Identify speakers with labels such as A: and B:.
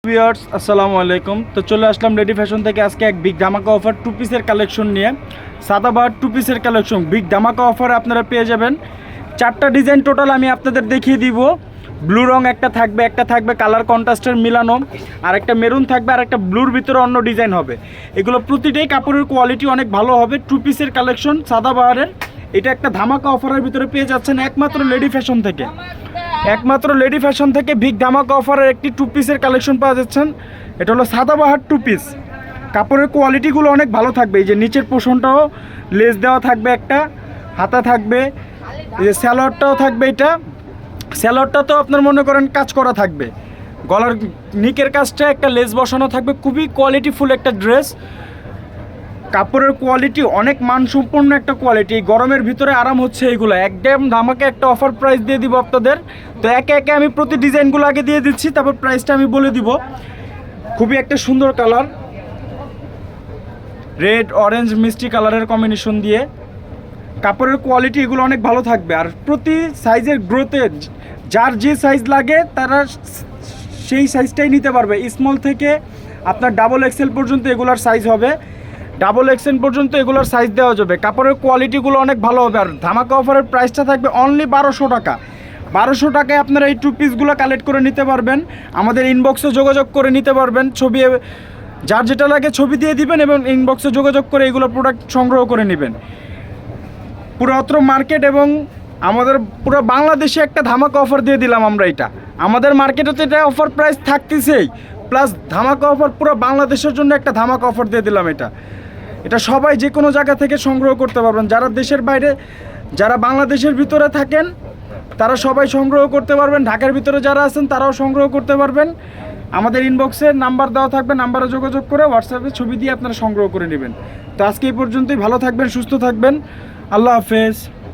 A: Viewers আসসালামু আলাইকুম। তো চলে আসলাম রেডি ফ্যাশন থেকে আজকে এক বিগ ধামাকা অফার টু পিসের কালেকশন নিয়ে। সাদাবাহার টু পিসের কালেকশন বিগ ধামাকা অফারে আপনারা পেয়ে যাবেন। 4টা ডিজাইন টোটাল আমি আপনাদের দেখিয়ে দিব। ব্লু রং একটা থাকবে কালার কন্ট্রাস্টের মিলানো, আর একটা মেরুন থাকবে, আর একটা ব্লুর ভিতরে অন্য ডিজাইন হবে। এগুলো প্রতিটাই কাপড়ের কোয়ালিটি অনেক ভালো হবে। টু পিসের কালেকশন সাদাবাহারের, এটা একটা ধামাকা অফারের ভিতরে পেয়ে যাচ্ছেন একমাত্র লেডি ফ্যাশন থেকে। বিগ ধামাকা অফারের একটি টু পিসের কালেকশন পাওয়া যাচ্ছেন। এটা হলো সাদাবাহার টু পিস। কাপড়ের কোয়ালিটিগুলো অনেক ভালো থাকবে। এই যে নিচের পোষণটাও লেস দেওয়া থাকবে, একটা হাতা থাকবে, এই যে স্যালোয়ারটাও থাকবে। এটা স্যালোয়ারটা তো আপনার মনে করেন কাজ করা থাকবে, গলার নিকের কাজটা একটা লেস বসানো থাকবে। খুবই কোয়ালিটিফুল একটা ড্রেস। কাপড়ের কোয়ালিটি অনেক মানসম্পন্ন একটা কোয়ালিটি। গরমের ভিতরে আরাম হচ্ছে এইগুলো। একদম ধামাকে একটা অফার প্রাইস দিয়ে দিব আপনাদের। তো একে একে আমি প্রতি ডিজাইনগুলো আগে দিয়ে দিচ্ছি, তারপর প্রাইসটা আমি বলে দিব। খুবই একটা সুন্দর কালার, রেড অরেঞ্জ মিষ্টি কালারের কম্বিনেশন দিয়ে। কাপড়ের কোয়ালিটি এগুলো অনেক ভালো থাকবে। আর প্রতি সাইজের গ্রোথে যার যে সাইজ লাগে তারা সেই সাইজটাই নিতে পারবে। স্মল থেকে আপনার ডাবল এক্সেল পর্যন্ত এগুলার সাইজ হবে। ডাবল এক্সেল পর্যন্ত এগুলোর সাইজ দেওয়া যাবে। কাপড়ের কোয়ালিটিগুলো অনেক ভালো হবে। আর ধামাকা অফারের প্রাইসটা থাকবে অনলি 1200 টাকা। 1200 টাকায় আপনারা এই টু পিসগুলো কালেক্ট করে নিতে পারবেন। আমাদের ইনবক্সে যোগাযোগ করে নিতে পারবেন। ছবি যার যেটা লাগে ছবি দিয়ে দিবেন এবং ইনবক্সে যোগাযোগ করে এগুলো প্রোডাক্ট সংগ্রহ করে নেবেন। পুরো অত্র মার্কেট এবং আমাদের পুরো বাংলাদেশে একটা ধামাকা অফার দিয়ে দিলাম আমরা। এটা আমাদের মার্কেটে তো এটা অফার প্রাইস থাকতেছেই, প্লাস ধামাকা অফার পুরো বাংলাদেশের জন্য একটা ধামাকা অফার দিয়ে দিলাম। এটা সবাই যে কোনো জায়গা থেকে সংগ্রহ করতে পারবেন। যারা দেশের বাইরে, যারা বাংলাদেশের ভিতরে থাকেন তারা সবাই সংগ্রহ করতে পারবেন। ঢাকার ভিতরে যারা আছেন তারাও সংগ্রহ করতে পারবেন। আমাদের ইনবক্সে নাম্বার দেওয়া থাকবে, নাম্বারে যোগাযোগ করে হোয়াটসঅ্যাপে ছবি দিয়ে আপনারা সংগ্রহ করে নেবেন। তো আজকে এই পর্যন্তই। ভালো থাকবেন, সুস্থ থাকবেন। আল্লাহ হাফেজ।